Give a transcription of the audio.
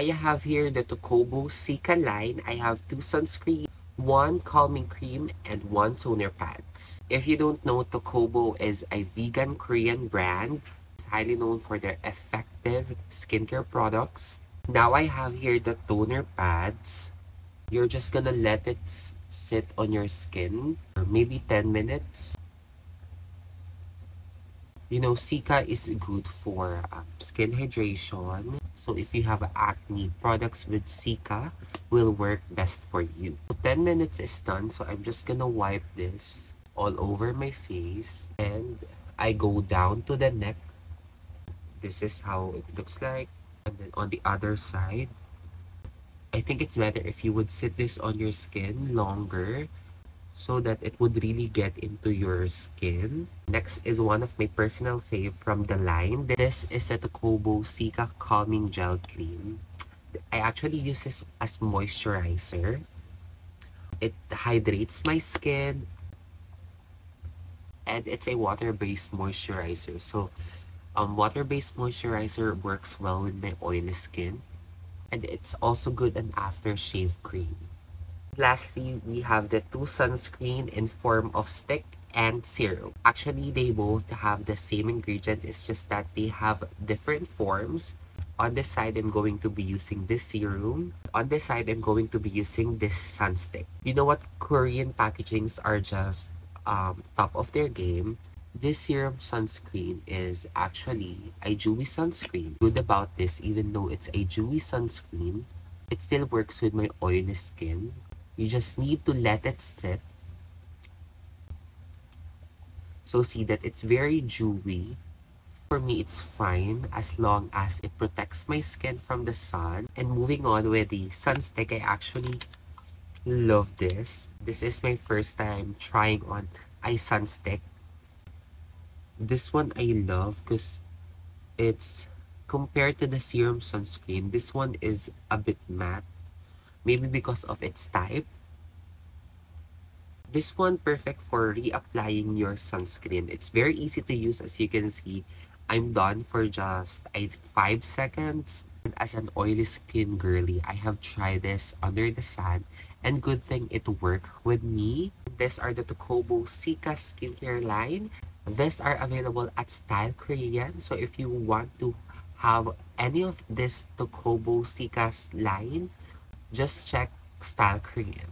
I have here the Tokobo Cica line. I have 2 sunscreen, 1 calming cream, and 1 toner pads. If you don't know, Tokobo is a vegan Korean brand. It's highly known for their effective skincare products. Now I have here the toner pads. You're just gonna let it sit on your skin for maybe 10 minutes. You know, Cica is good for skin hydration. So if you have acne, products with Cica will work best for you. So 10 minutes is done. So I'm just gonna wipe this all over my face. And I go down to the neck. This is how it looks like. And then on the other side, I think it's better if you would sit this on your skin longer, so that it would really get into your skin. Next is one of my personal fave from the line. This is the Tokobo Cica Calming Gel Cream. I actually use this as moisturizer. It hydrates my skin, and it's a water-based moisturizer. So, water-based moisturizer works well with my oily skin, and it's also good an aftershave cream. Lastly, we have the 2 sunscreen in form of stick and serum. Actually, they both have the same ingredient. It's just that they have different forms. On this side, I'm going to be using this serum. On this side, I'm going to be using this sunstick. You know what? Korean packagings are just top of their game. This serum sunscreen is actually a dewy sunscreen. Good about this, even though it's a dewy sunscreen, it still works with my oily skin. You just need to let it sit. So see that it's very dewy. For me, it's fine as long as it protects my skin from the sun. And moving on with the sunstick, I actually love this. This is my first time trying on a sunstick. This one I love because it's, compared to the serum sunscreen, this one is a bit matte. Maybe because of its type. This one perfect for reapplying your sunscreen. It's very easy to use. As you can see, I'm done for just 5 seconds. And as an oily skin girly, I have tried this under the sun, and good thing it worked with me. These are the Tokobo Cica skincare line. These are available at Style Korean. So if you want to have any of this Tokobo Cica's line, just check Style Korean.